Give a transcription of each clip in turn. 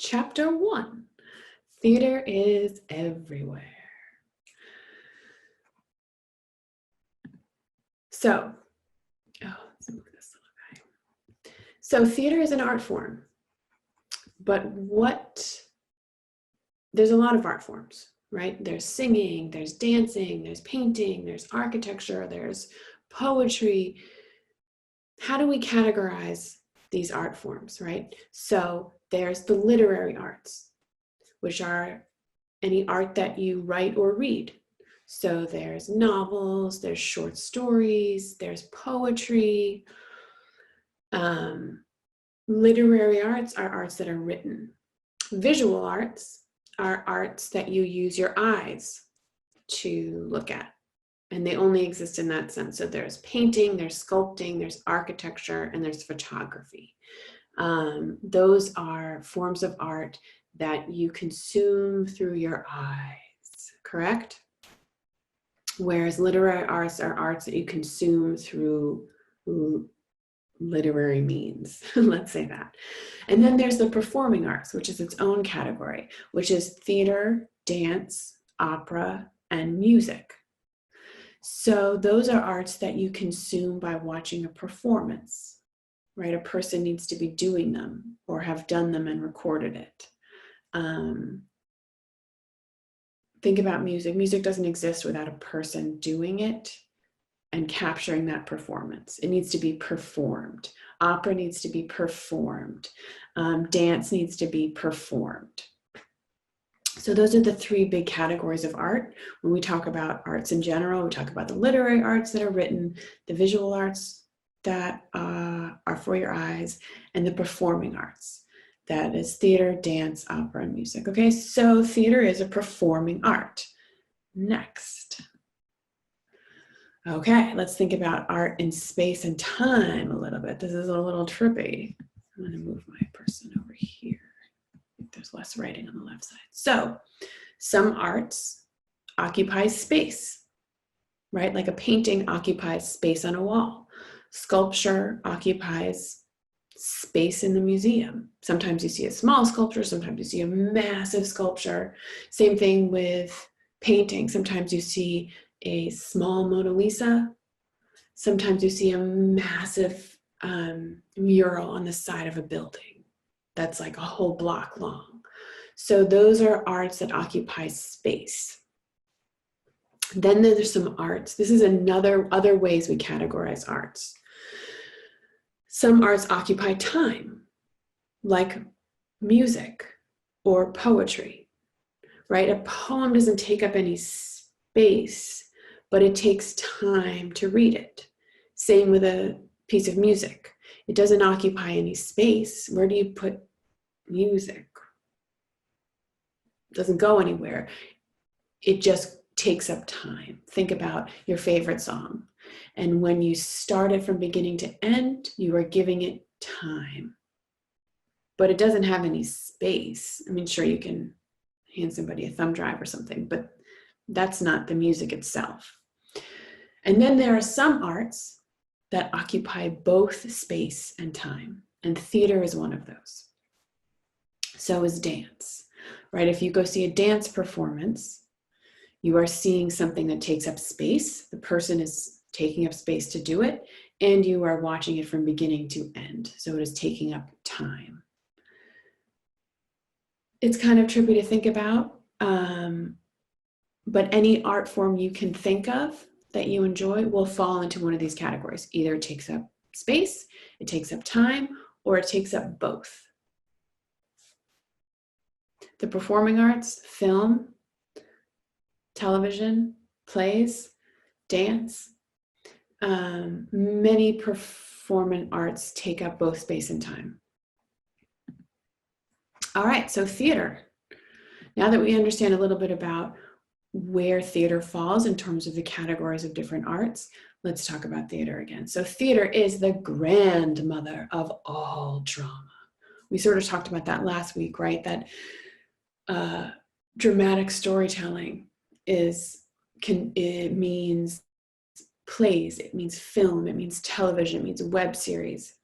Chapter 1, Theater is Everywhere. So, let's move this little guy. So theater is an art form, but there's a lot of art forms, right? There's singing, there's dancing, there's painting, there's architecture, there's poetry. How do we categorize these art forms, right? So there's the literary arts, which are any art that you write or read. So there's novels, there's short stories, there's poetry. Literary arts are arts that are written. Visual arts are arts that you use your eyes to look at, and they only exist in that sense. So there's painting, there's sculpting, there's architecture, and there's photography. Those are forms of art that you consume through your eyes, correct? Whereas literary arts are arts that you consume through literary means, let's say that. And then there's the performing arts, which is its own category, which is theater, dance, opera, and music. So those are arts that you consume by watching a performance, right? A person needs to be doing them or have done them and recorded it. Think about music. Music doesn't exist without a person doing it and capturing that performance. It needs to be performed. Opera needs to be performed. Dance needs to be performed. So those are the three big categories of art. When we talk about arts in general, we talk about the literary arts that are written, the visual arts that are for your eyes, and the performing arts. That is theater, dance, opera, and music. Okay, so theater is a performing art. Next. Okay, let's think about art in space and time a little bit. This is a little trippy. I'm gonna move my person over here. There's less writing on the left side. So some arts occupy space, right? Like a painting occupies space on a wall. Sculpture occupies space in the museum. Sometimes you see a small sculpture, sometimes you see a massive sculpture. Same thing with painting. Sometimes you see a small Mona Lisa. Sometimes you see a massive mural on the side of a building that's like a whole block long. So those are arts that occupy space. Then there's some arts. This is other ways we categorize arts. Some arts occupy time, like music or poetry, right? A poem doesn't take up any space, but it takes time to read it. Same with a piece of music. It doesn't occupy any space. Where do you put music? It doesn't go anywhere. It just takes up time. Think about your favorite song. And when you start it from beginning to end, you are giving it time. But it doesn't have any space. I mean, sure, you can hand somebody a thumb drive or something, but that's not the music itself. And then there are some arts that occupy both space and time, and theater is one of those. So is dance, right? If you go see a dance performance, you are seeing something that takes up space. The person is taking up space to do it, and you are watching it from beginning to end. So it is taking up time. It's kind of trippy to think about, but any art form you can think of that you enjoy will fall into one of these categories. Either it takes up space, it takes up time, or it takes up both. The performing arts, film, television, plays, dance, many performing arts take up both space and time. All right, so theater. Now that we understand a little bit about where theater falls in terms of the categories of different arts, let's talk about theater again. So theater is the grandmother of all drama. We sort of talked about that last week, right? That dramatic storytelling it means plays, it means film, it means television, it means web series.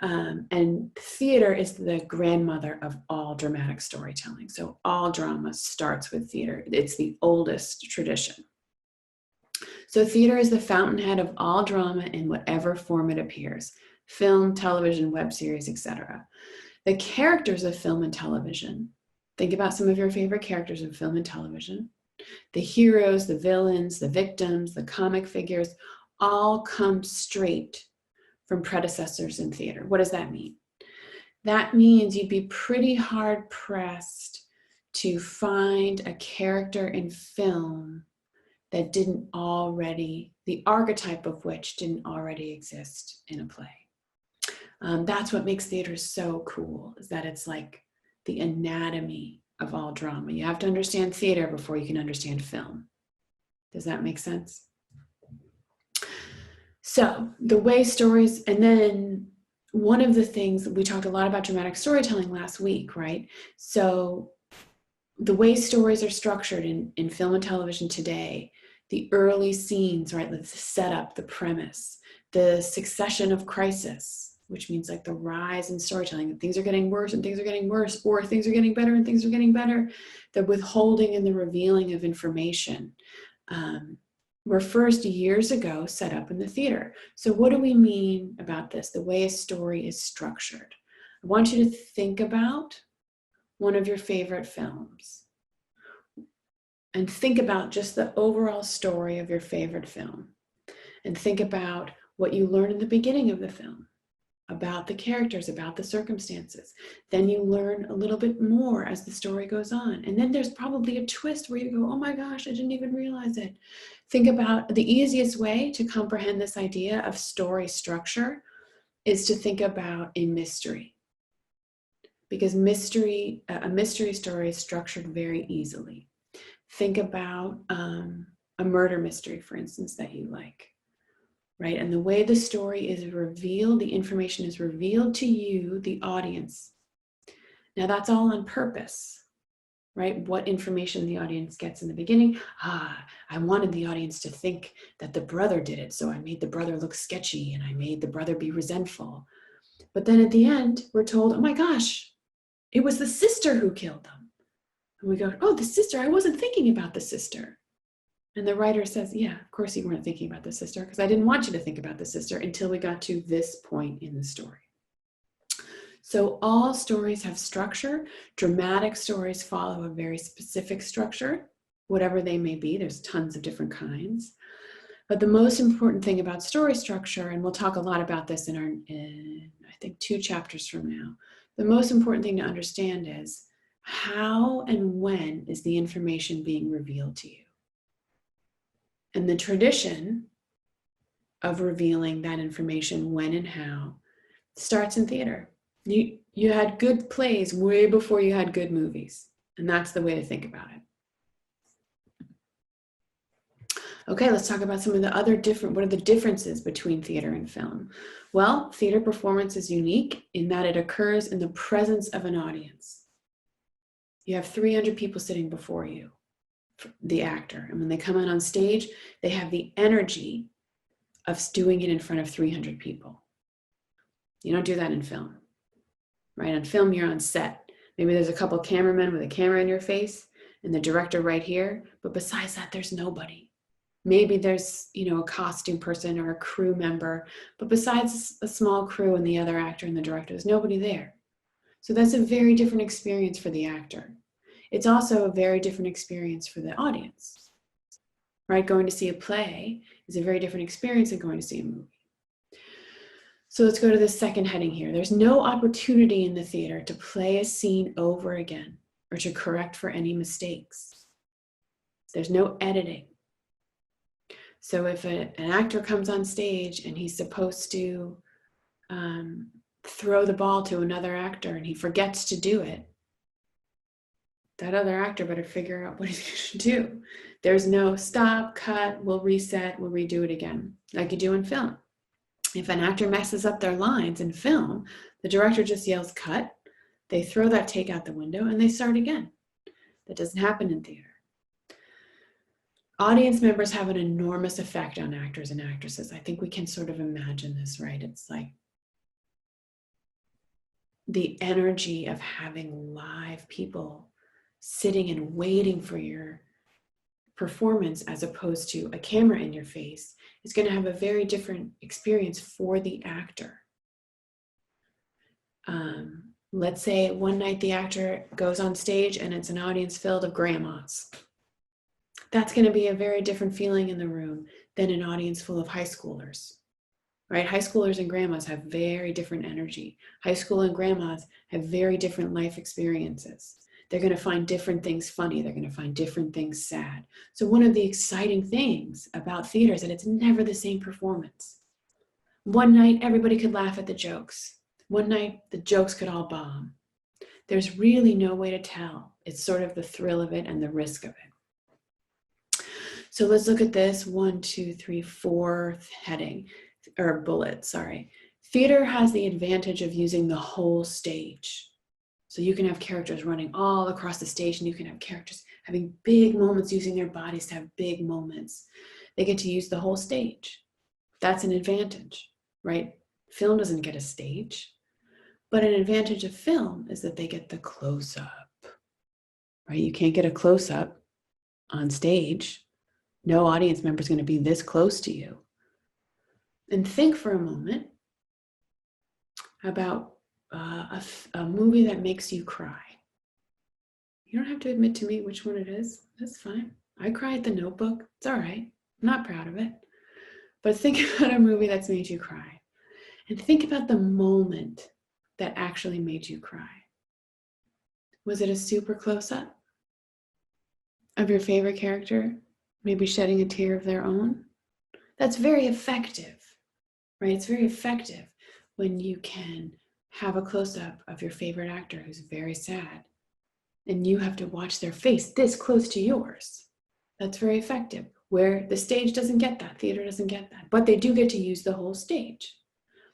And theater is the grandmother of all dramatic storytelling. So all drama starts with theater. It's the oldest tradition. So theater is the fountainhead of all drama in whatever form it appears: film, television, web series, etc. The characters of film and television. Think about some of your favorite characters in film and television. The heroes, the villains, the victims, the comic figures, all come straight from predecessors in theater. What does that mean? That means you'd be pretty hard pressed to find a character in film that didn't already, the archetype of which didn't already exist in a play. That's what makes theater so cool, is that it's like the anatomy of all drama. You have to understand theater before you can understand film. Does that make sense? So the way stories, and then one of the things, we talked a lot about dramatic storytelling last week, right? So the way stories are structured in film and television today, the early scenes, right? The setup, the premise, the succession of crisis, which means like the rise in storytelling, that things are getting worse and things are getting worse, or things are getting better and things are getting better. The withholding and the revealing of information were first years ago set up in the theater. So what do we mean about this? The way a story is structured. I want you to think about one of your favorite films and think about just the overall story of your favorite film, and think about what you learn in the beginning of the film about the characters, about the circumstances. Then you learn a little bit more as the story goes on. And then there's probably a twist where you go, oh my gosh, I didn't even realize it. Think about the easiest way to comprehend this idea of story structure is to think about a mystery. Because a mystery story is structured very easily. Think about a murder mystery, for instance, that you like. Right? And the way the story is revealed, the information is revealed to you, the audience. Now that's all on purpose, right? What information the audience gets in the beginning. I wanted the audience to think that the brother did it, so I made the brother look sketchy and I made the brother be resentful. But then at the end, we're told, oh my gosh, it was the sister who killed them. And we go, oh, the sister, I wasn't thinking about the sister. And the writer says, yeah, of course you weren't thinking about the sister, because I didn't want you to think about the sister until we got to this point in the story. So all stories have structure. Dramatic stories follow a very specific structure, whatever they may be. There's tons of different kinds. But the most important thing about story structure, and we'll talk a lot about this in I think 2 chapters from now, the most important thing to understand is how and when is the information being revealed to you? And the tradition of revealing that information when and how starts in theater. You had good plays way before you had good movies. And that's the way to think about it. Okay, let's talk about some of the other what are the differences between theater and film? Well, theater performance is unique in that it occurs in the presence of an audience. You have 300 people sitting before you, the actor. And when they come out on stage, they have the energy of doing it in front of 300 people. You don't do that in film, right? On film, you're on set. Maybe there's a couple of cameramen with a camera in your face and the director right here. But besides that, there's nobody. Maybe there's, a costume person or a crew member. But besides a small crew and the other actor and the director, there's nobody there. So that's a very different experience for the actor. It's also a very different experience for the audience, right? Going to see a play is a very different experience than going to see a movie. So let's go to the second heading here. There's no opportunity in the theater to play a scene over again or to correct for any mistakes. There's no editing. So if an actor comes on stage and he's supposed to throw the ball to another actor and he forgets to do it, that other actor better figure out what he's going to do. There's no stop, cut, we'll reset, we'll redo it again, like you do in film. If an actor messes up their lines in film, the director just yells cut, they throw that take out the window, and they start again. That doesn't happen in theater. Audience members have an enormous effect on actors and actresses. I think we can sort of imagine this, right? It's like the energy of having live people sitting and waiting for your performance as opposed to a camera in your face is going to have a very different experience for the actor. Let's say one night the actor goes on stage and it's an audience filled of grandmas. That's going to be a very different feeling in the room than an audience full of high schoolers, right? High schoolers and grandmas have very different energy. High school and grandmas have very different life experiences. They're going to find different things funny. They're going to find different things sad. So one of the exciting things about theater is that it's never the same performance. One night, everybody could laugh at the jokes. One night, the jokes could all bomb. There's really no way to tell. It's sort of the thrill of it and the risk of it. So let's look at this 1, 2, 3, 4th heading, or bullet, sorry. Theater has the advantage of using the whole stage. So you can have characters running all across the stage, and you can have characters having big moments, using their bodies to have big moments. They get to use the whole stage. That's an advantage, right? Film doesn't get a stage. But an advantage of film is that they get the close-up, right? You can't get a close-up on stage. No audience member is going to be this close to you. And think for a moment about a movie that makes you cry. You don't have to admit to me which one it is. That's fine. I cry at The Notebook. It's all right. I'm not proud of it. But think about a movie that's made you cry. And think about the moment that actually made you cry. Was it a super close-up of your favorite character, maybe shedding a tear of their own? That's very effective, right? It's very effective when you can have a close-up of your favorite actor who's very sad, and you have to watch their face this close to yours. That's very effective, where the stage doesn't get that, theater doesn't get that, but they do get to use the whole stage.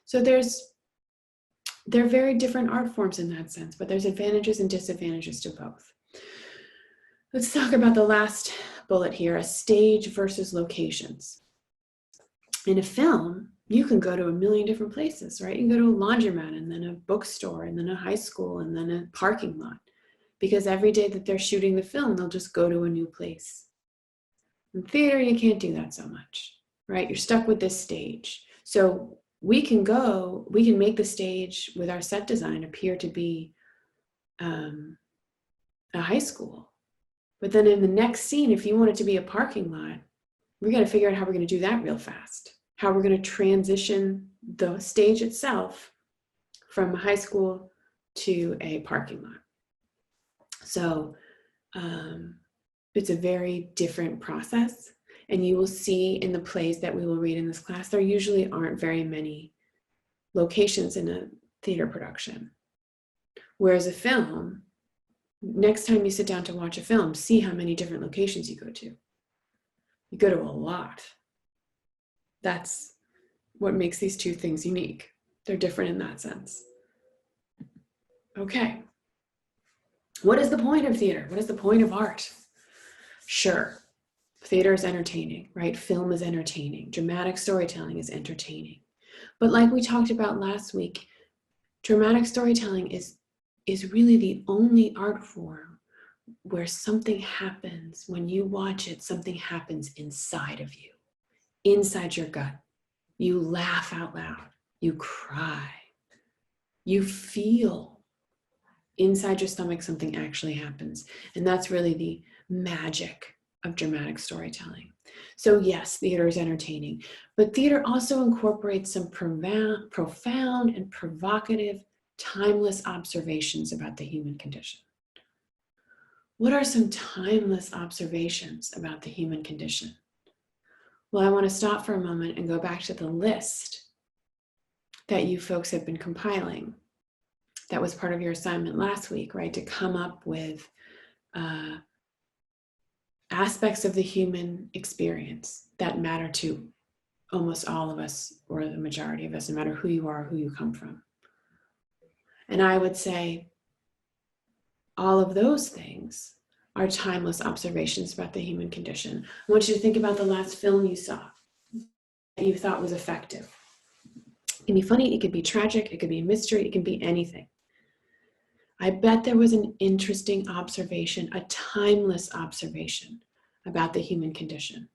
So they're very different art forms in that sense, but there's advantages and disadvantages to both. Let's talk about the last bullet here, a stage versus locations. In a film, you can go to a million different places, right? You can go to a laundromat and then a bookstore and then a high school and then a parking lot, because every day that they're shooting the film, they'll just go to a new place. In theater, you can't do that so much, right? You're stuck with this stage. So we can make the stage with our set design appear to be a high school. But then in the next scene, if you want it to be a parking lot, we got to figure out how we're going to do that real fast. How we're going to transition the stage itself from a high school to a parking lot. So it's a very different process. And you will see in the plays that we will read in this class, there usually aren't very many locations in a theater production. Whereas a film, next time you sit down to watch a film, see how many different locations you go to. You go to a lot. That's what makes these two things unique. They're different in that sense. Okay. What is the point of theater? What is the point of art? Sure. Theater is entertaining, right? Film is entertaining. Dramatic storytelling is entertaining. But like we talked about last week, dramatic storytelling is really the only art form where something happens. When you watch it, something happens inside of you, inside your gut. You laugh out loud. You cry. You feel inside your stomach something actually happens. And that's really the magic of dramatic storytelling. So yes, theater is entertaining, but theater also incorporates some profound and provocative, timeless observations about the human condition. What are some timeless observations about the human condition? Well, I want to stop for a moment and go back to the list that you folks have been compiling. That was part of your assignment last week, right? To come up with aspects of the human experience that matter to almost all of us, or the majority of us, no matter who you are, who you come from. And I would say all of those things are timeless observations about the human condition. I want you to think about the last film you saw that you thought was effective. It can be funny, it could be tragic, it could be a mystery, it can be anything. I bet there was an interesting observation, a timeless observation about the human condition.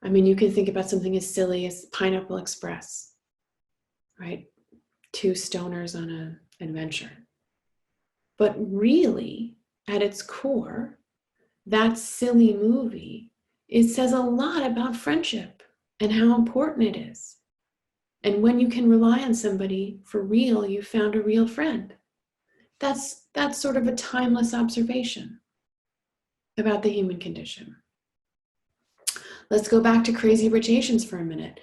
I mean, you can think about something as silly as Pineapple Express, right? Two stoners on an adventure. But really, at its core, that silly movie, it says a lot about friendship and how important it is. And when you can rely on somebody for real, you found a real friend. That's sort of a timeless observation about the human condition. Let's go back to Crazy Rich Asians for a minute.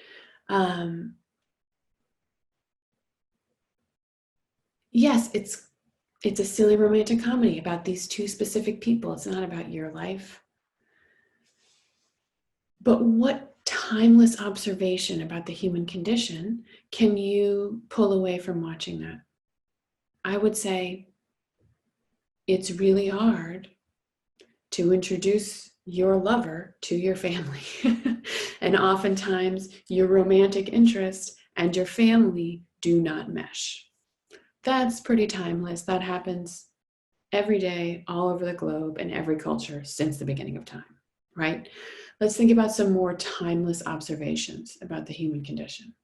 Yes, it's a silly romantic comedy about these two specific people. It's not about your life. But what timeless observation about the human condition can you pull away from watching that? I would say it's really hard to introduce your lover to your family. And oftentimes your romantic interest and your family do not mesh. That's pretty timeless. That happens every day, all over the globe, in every culture since the beginning of time, right? Let's think about some more timeless observations about the human condition.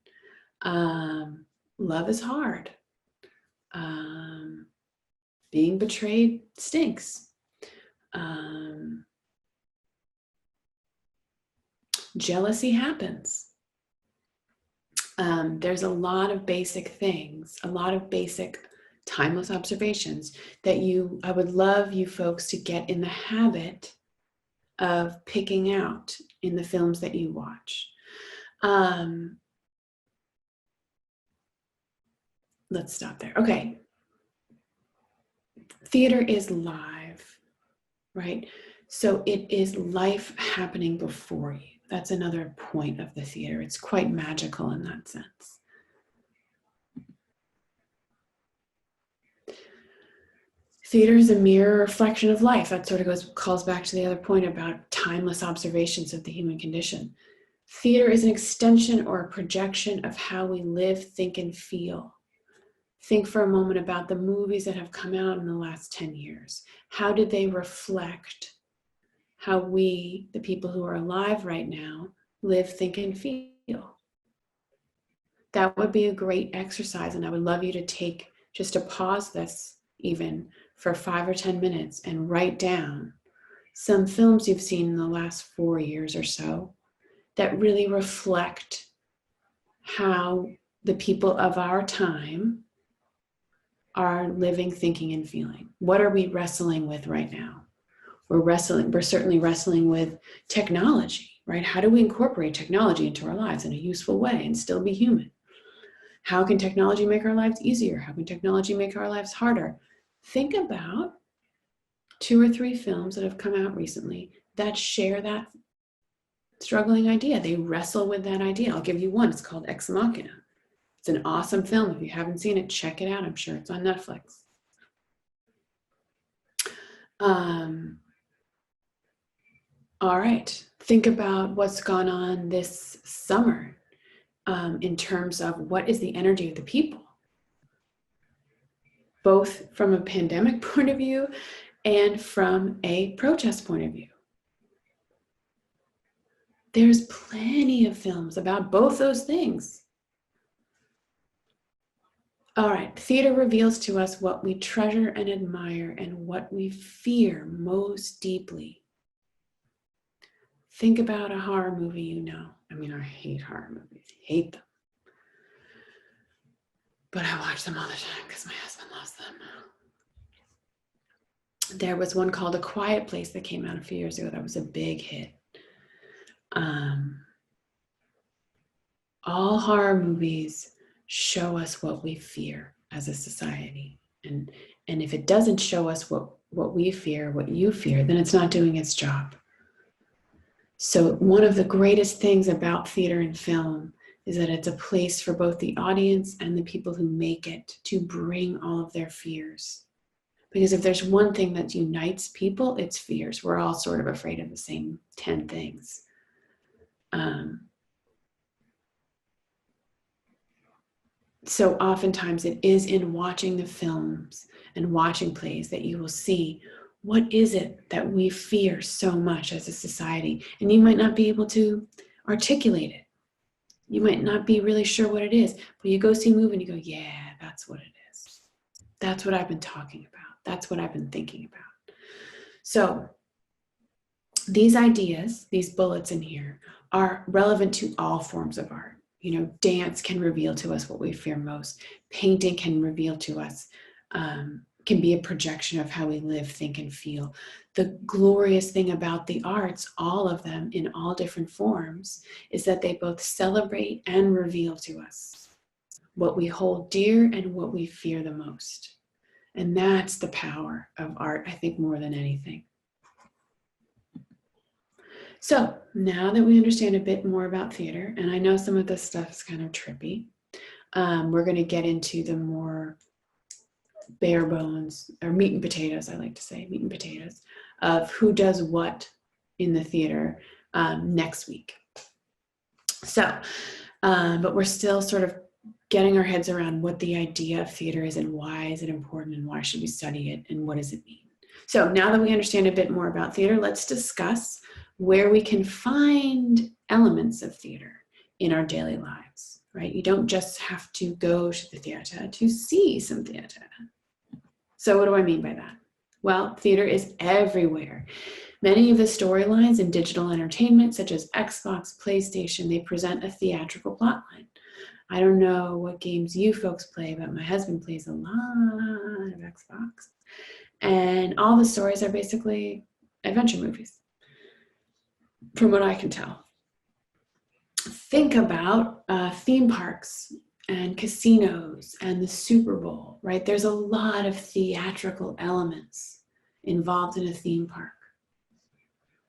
Love is hard. Being betrayed stinks. Jealousy happens. There's a lot of basic things, a lot of basic timeless observations that I would love you folks to get in the habit of picking out in the films that you watch. Let's stop there. Okay. Theater is live, right? So it is life happening before you. That's another point of the theater. It's quite magical in that sense. Theater is a mirror reflection of life. That sort of calls back to the other point about timeless observations of the human condition. Theater is an extension or a projection of how we live, think, and feel. Think for a moment about the movies that have come out in the last 10 years. How did they reflect how we, the people who are alive right now, live, think, and feel? That would be a great exercise, and I would love you to take just to pause this even for 5 or 10 minutes and write down some films you've seen in the last 4 years or so that really reflect how the people of our time are living, thinking, and feeling. What are we wrestling with right now? We're certainly wrestling with technology, right? How do we incorporate technology into our lives in a useful way and still be human? How can technology make our lives easier? How can technology make our lives harder? Think about 2 or 3 films that have come out recently that share that struggling idea. They wrestle with that idea. I'll give you one. It's called Ex Machina. It's an awesome film. If you haven't seen it, check it out. I'm sure it's on Netflix. All right. Think about what's gone on this summer in terms of what is the energy of the people, both from a pandemic point of view and from a protest point of view. There's plenty of films about both those things. All right, theater reveals to us what we treasure and admire and what we fear most deeply. Think about a horror movie you know. I mean, I hate horror movies, hate them. But I watch them all the time because my husband loves them. There was one called A Quiet Place that came out a few years ago that was a big hit. All horror movies show us what we fear as a society. And if it doesn't show us what we fear, what you fear, then it's not doing its job. So one of the greatest things about theater and film is that it's a place for both the audience and the people who make it to bring all of their fears. Because if there's one thing that unites people, it's fears. We're all sort of afraid of the same 10 things. So oftentimes it is in watching the films and watching plays that you will see what is it that we fear so much as a society. And you might not be able to articulate it. You might not be really sure what it is, but you go see a movie and you go, yeah, that's what it is. That's what I've been talking about. That's what I've been thinking about. So these ideas, these bullets in here, are relevant to all forms of art. You know, dance can reveal to us what we fear most. Painting can reveal to us, can be a projection of how we live, think, and feel. The glorious thing about the arts, all of them in all different forms, is that they both celebrate and reveal to us what we hold dear and what we fear the most. And that's the power of art, I think, more than anything. So now that we understand a bit more about theater, and I know some of this stuff is kind of trippy, we're going to get into the more bare bones, or meat and potatoes, I like to say, meat and potatoes, of who does what in the theater next week. So, but we're still sort of getting our heads around what the idea of theater is and why is it important and why should we study it and what does it mean. So now that we understand a bit more about theater, let's discuss where we can find elements of theater in our daily lives, right? You don't just have to go to the theater to see some theater. So what do I mean by that? Well, theater is everywhere. Many of the storylines in digital entertainment, such as Xbox, PlayStation, they present a theatrical plotline. I don't know what games you folks play, but my husband plays a lot of Xbox. And all the stories are basically adventure movies, from what I can tell. Think about theme parks and casinos and the Super Bowl, right? There's a lot of theatrical elements involved in a theme park,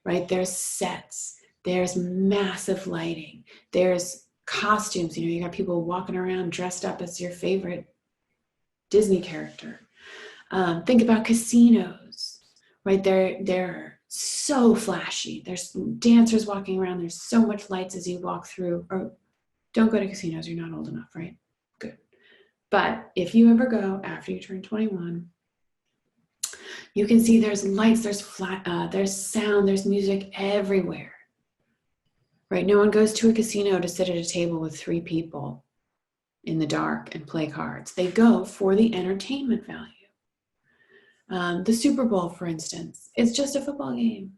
right? There's sets, there's massive lighting, there's costumes. You know, you got people walking around dressed up as your favorite Disney character. Think about casinos, right? They're so flashy. There's dancers walking around. There's so much lights as you walk through. Or don't go to casinos. You're not old enough, right? Good. But if you ever go after you turn 21, you can see there's lights, there's sound, there's music everywhere, right? No one goes to a casino to sit at a table with 3 people in the dark and play cards. They go for the entertainment value. The Super Bowl, for instance, it's just a football game.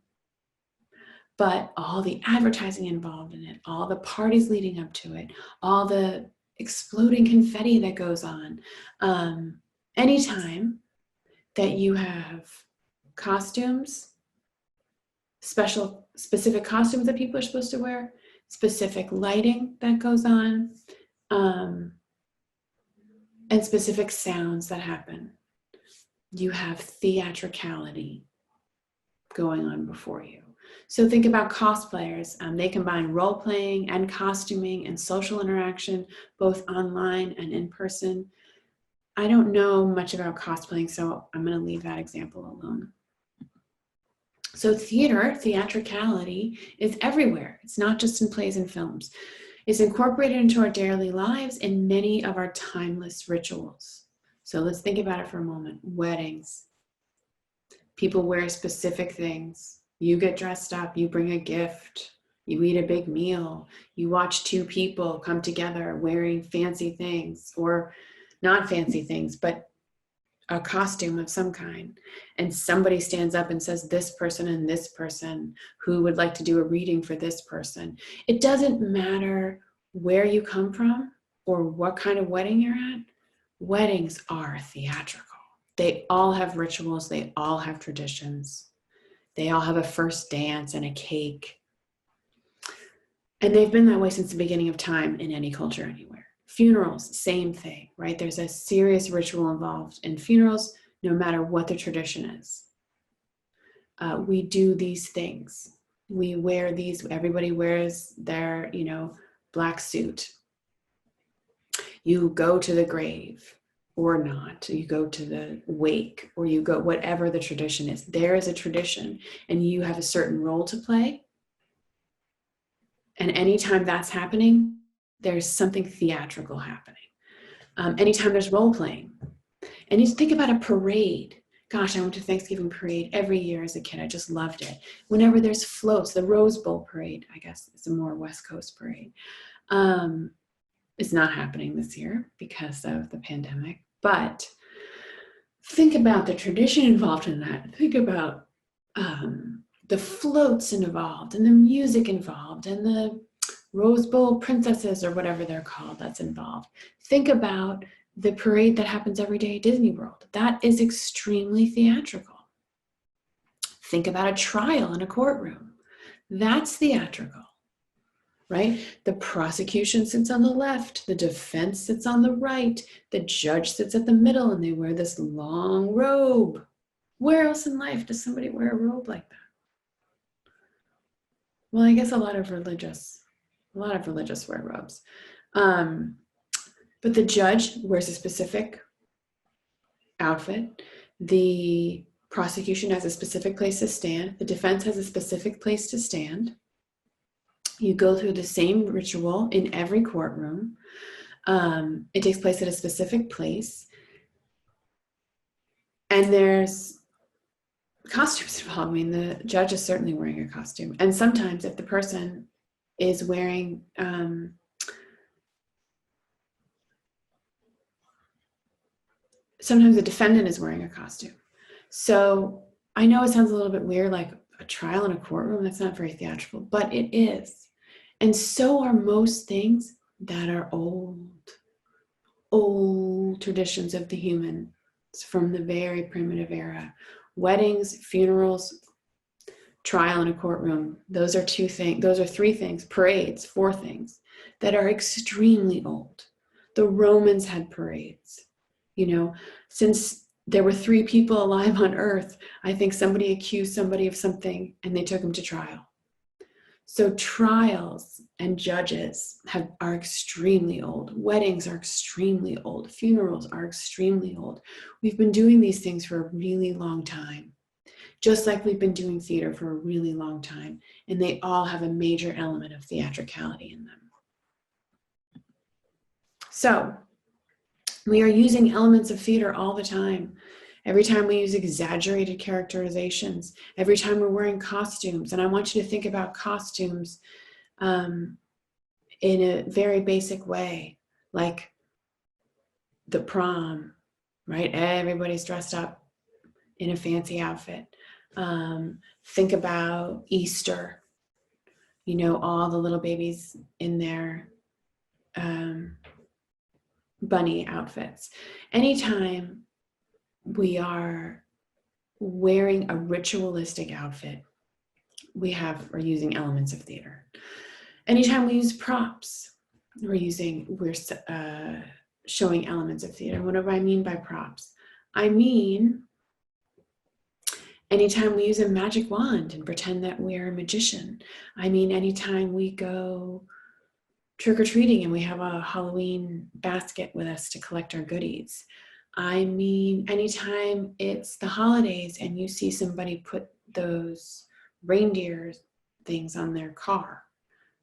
But all the advertising involved in it, all the parties leading up to it, all the exploding confetti that goes on. Anytime that you have costumes, specific costumes that people are supposed to wear, specific lighting that goes on, and specific sounds that happen, you have theatricality going on before you. So think about cosplayers. They combine role-playing and costuming and social interaction, both online and in person. I don't know much about cosplaying, so I'm going to leave that example alone. So theatricality is everywhere. It's not just in plays and films. It's incorporated into our daily lives and many of our timeless rituals. So let's think about it for a moment. Weddings. People wear specific things. You get dressed up, you bring a gift, you eat a big meal, you watch 2 people come together wearing fancy things, or not fancy things, but a costume of some kind. And somebody stands up and says, this person and this person who would like to do a reading for this person. It doesn't matter where you come from or what kind of wedding you're at. Weddings are theatrical. They all have rituals. They all have traditions. They all have a first dance and a cake. And they've been that way since the beginning of time in any culture anywhere. Funerals, same thing, right? There's a serious ritual involved in funerals, no matter what the tradition is. We do these things. We wear these, everybody wears their, black suit. You go to the grave or not. You go to the wake, or you go, whatever the tradition is. There is a tradition and you have a certain role to play. And anytime that's happening, there's something theatrical happening. Anytime there's role playing, And you think about a parade. Gosh, I went to Thanksgiving parade every year as a kid. I just loved it. Whenever there's floats, the Rose Bowl parade, I guess it's a more West Coast parade. It's not happening this year because of the pandemic, but think about the tradition involved in that. Think about the floats involved and the music involved and the Rose Bowl princesses or whatever they're called that's involved. Think about the parade that happens every day at Disney World. That is extremely theatrical. Think about a trial in a courtroom. That's theatrical, right? The prosecution sits on the left, the defense sits on the right, the judge sits at the middle, and they wear this long robe. Where else in life does somebody wear a robe like that? Well, I guess a lot of religious wear robes. But the judge wears a specific outfit. The prosecution has a specific place to stand. The defense has a specific place to stand. You go through the same ritual in every courtroom. It takes place at a specific place. And there's costumes involved. I mean, the judge is certainly wearing a costume. And sometimes if the person is wearing sometimes the defendant is wearing a costume. So I know it sounds a little bit weird, like a trial in a courtroom. That's not very theatrical, but it is. And so are most things that are old traditions of the humans from the very primitive era. Weddings, funerals, trial in a courtroom. Those are three things, parades, four things that are extremely old. The Romans had parades. Since there were three people alive on earth, I think somebody accused somebody of something and they took them to trial. So trials and judges are extremely old. Weddings are extremely old. Funerals are extremely old. We've been doing these things for a really long time, just like we've been doing theater for a really long time. And they all have a major element of theatricality in them. So we are using elements of theater all the time. Every time we use exaggerated characterizations, every time we're wearing costumes. And I want you to think about costumes in a very basic way, like the prom, right? Everybody's dressed up in a fancy outfit. Think about Easter, all the little babies in their bunny outfits. Anytime we are wearing a ritualistic outfit, we're using elements of theater. Anytime we use props, we're showing elements of theater. What do I mean by props? I mean, anytime we use a magic wand and pretend that we're a magician. I mean, anytime we go trick-or-treating and we have a Halloween basket with us to collect our goodies. I mean, anytime it's the holidays and you see somebody put those reindeer things on their car,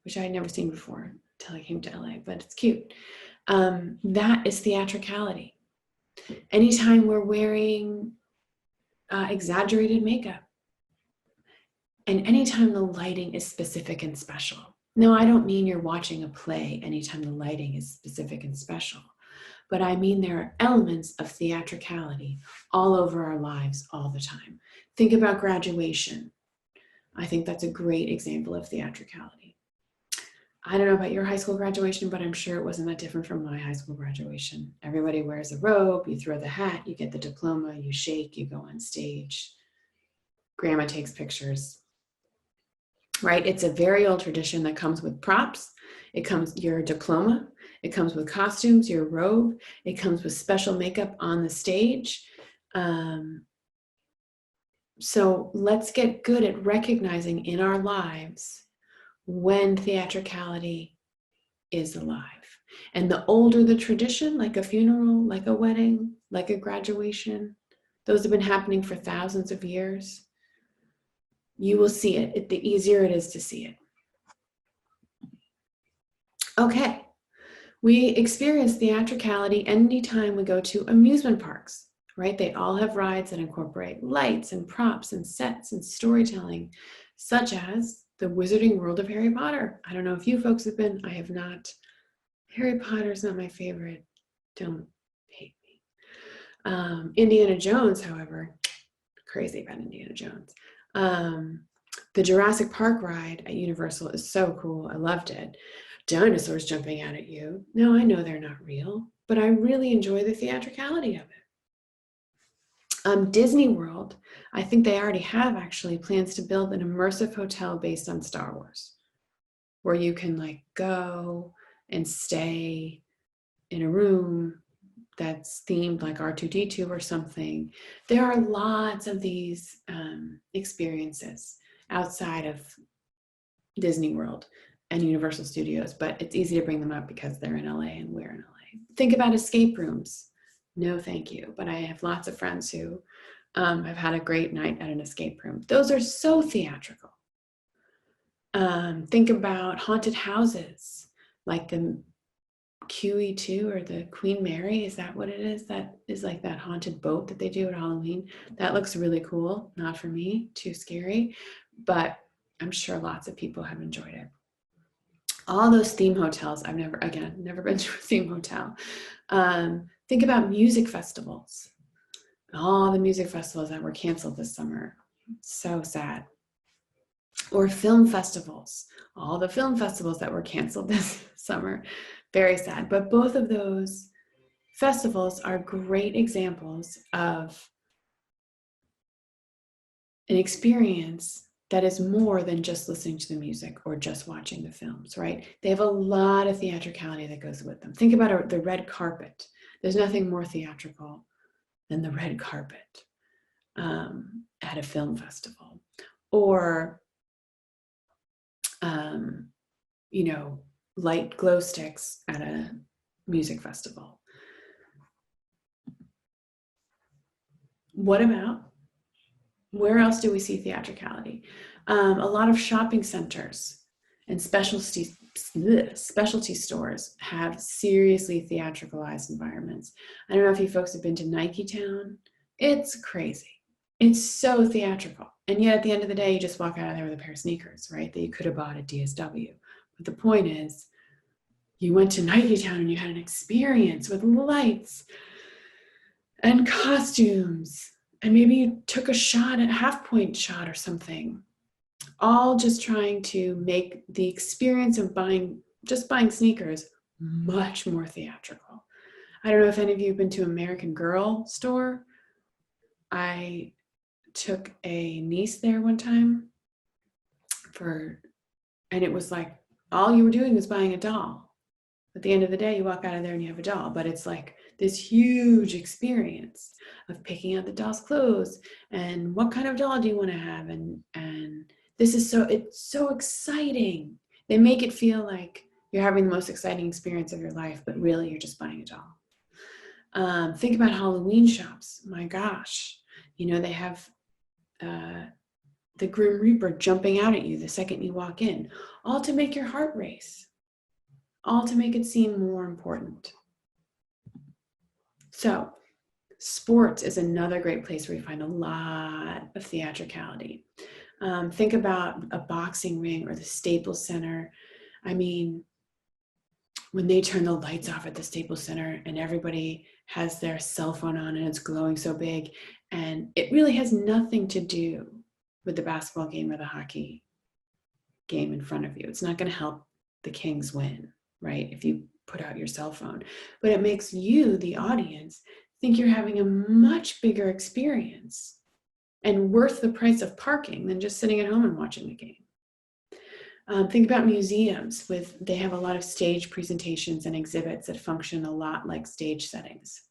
which I had never seen before until I came to LA, but it's cute. That is theatricality. Anytime we're wearing exaggerated makeup, and anytime the lighting is specific and special. Now, I don't mean you're watching a play anytime the lighting is specific and special, but I mean there are elements of theatricality all over our lives all the time. Think about graduation. I think that's a great example of theatricality. I don't know about your high school graduation, but I'm sure it wasn't that different from my high school graduation. Everybody wears a robe, you throw the hat, you get the diploma, you shake, you go on stage. Grandma takes pictures. Right? It's a very old tradition that comes with props. It comes your diploma. It comes with costumes, your robe. It comes with special makeup on the stage. So let's get good at recognizing in our lives when theatricality is alive. And the older the tradition, like a funeral, like a wedding, like a graduation, those have been happening for thousands of years. You will see it. The easier it is to see it. Okay, we experience theatricality anytime we go to amusement parks. right? They all have rides that incorporate lights and props and sets and storytelling, such as the Wizarding World of Harry Potter. I don't know if you folks have been, I have not. Harry Potter is not my favorite. Don't hate me. Indiana Jones, however, crazy about Indiana Jones. The Jurassic Park ride at Universal is so cool. I loved it. Dinosaurs jumping out at you. Now, I know they're not real, but I really enjoy the theatricality of it. Disney World, I think they already have actually plans to build an immersive hotel based on Star Wars, where you can like go and stay in a room that's themed like R2-D2 or something. There are lots of these experiences outside of Disney World and Universal Studios, but it's easy to bring them up because they're in LA and we're in LA. Think about escape rooms. No, thank you. But I have lots of friends who have had a great night at an escape room. Those are so theatrical. Think about haunted houses, like the QE2 or the Queen Mary. Is that what it is? That is like that haunted boat that they do at Halloween. That looks really cool. Not for me, too scary, but I'm sure lots of people have enjoyed it. All those theme hotels, I've never been to a theme hotel. Think about music festivals. All the music festivals that were canceled this summer. So sad. Or film festivals. All the film festivals that were canceled this summer. Very sad. But both of those festivals are great examples of an experience that is more than just listening to the music or just watching the films, right? They have a lot of theatricality that goes with them. Think about the red carpet. There's nothing more theatrical than the red carpet at a film festival. Or, light glow sticks at a music festival. Where else do we see theatricality? A lot of shopping centers and specialty stores have seriously theatricalized environments. I don't know if you folks have been to Nike Town. It's crazy. It's so theatrical. And yet at the end of the day, you just walk out of there with a pair of sneakers, right? That you could have bought at DSW. But the point is, you went to Nike Town and you had an experience with lights and costumes. And maybe you took a shot, a half-point shot or something. All just trying to make the experience of buying sneakers much more theatrical. I don't know if any of you have been to American Girl store. I took a niece there one time and it was like, all you were doing was buying a doll. At the end of the day, you walk out of there and you have a doll, but it's like this huge experience of picking out the doll's clothes and what kind of doll do you want to have, and it's so exciting. They make it feel like you're having the most exciting experience of your life, but really you're just buying a doll. Think about Halloween shops. My gosh, they have the Grim Reaper jumping out at you the second you walk in, all to make your heart race, all to make it seem more important. So sports is another great place where you find a lot of theatricality. Think about a boxing ring or the Staples Center. I mean, when they turn the lights off at the Staples Center and everybody has their cell phone on and it's glowing so big, and it really has nothing to do with the basketball game or the hockey game in front of you. It's not going to help the Kings win, right? If you put out your cell phone, but it makes you, the audience, think you're having a much bigger experience and worth the price of parking than just sitting at home and watching the game. Think about museums. They have a lot of stage presentations and exhibits that function a lot like stage settings.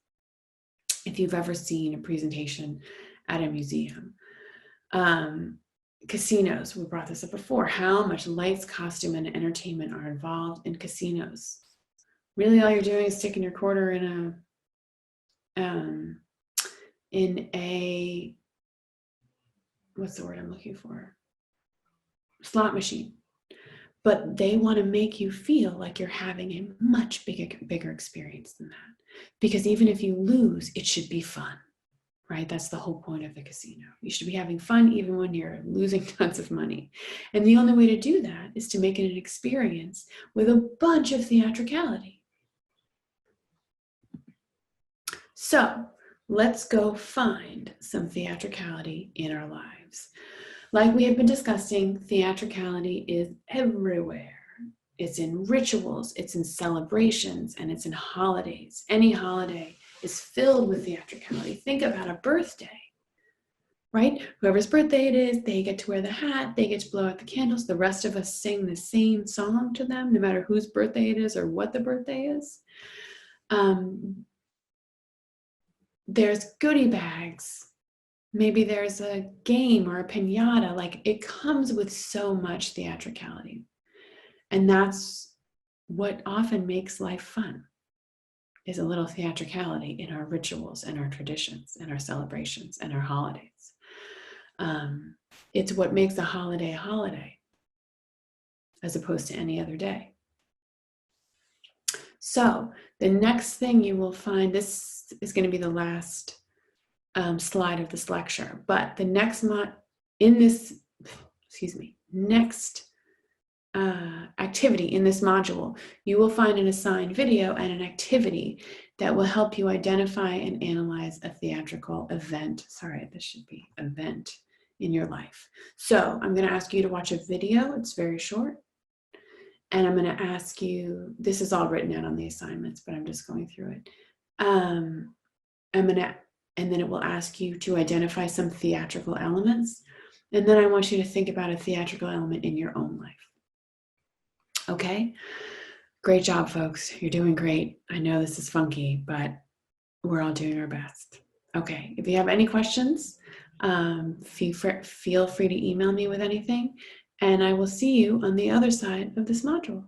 If you've ever seen a presentation at a museum. Casinos, we brought this up before. How much lights, costume, and entertainment are involved in casinos? Really, all you're doing is sticking your quarter in a what's the word I'm looking for? Slot machine. But they want to make you feel like you're having a much bigger experience than that. Because even if you lose, it should be fun. right? That's the whole point of the casino. You should be having fun even when you're losing tons of money. And the only way to do that is to make it an experience with a bunch of theatricality. So let's go find some theatricality in our lives. Like we have been discussing, theatricality is everywhere. It's in rituals, it's in celebrations, and it's in holidays. Any holiday is filled with theatricality. Think about a birthday, right? Whoever's birthday it is, they get to wear the hat, they get to blow out the candles. The rest of us sing the same song to them, no matter whose birthday it is or what the birthday is. There's goodie bags. Maybe there's a game or a piñata. Like, it comes with so much theatricality. And that's what often makes life fun, is a little theatricality in our rituals and our traditions and our celebrations and our holidays. It's what makes a holiday as opposed to any other day. So the next thing you will find, this is going to be the last slide of this lecture, but the next next activity in this module, you will find an assigned video and an activity that will help you identify and analyze a theatrical event. Sorry, this should be event in your life. So I'm going to ask you to watch a video. It's very short. And I'm going to ask you, this is all written out on the assignments, but I'm just going through it. And then it will ask you to identify some theatrical elements. And then I want you to think about a theatrical element in your own life. Okay? Great job, folks. You're doing great. I know this is funky, but we're all doing our best. Okay, if you have any questions, feel free to email me with anything, and I will see you on the other side of this module.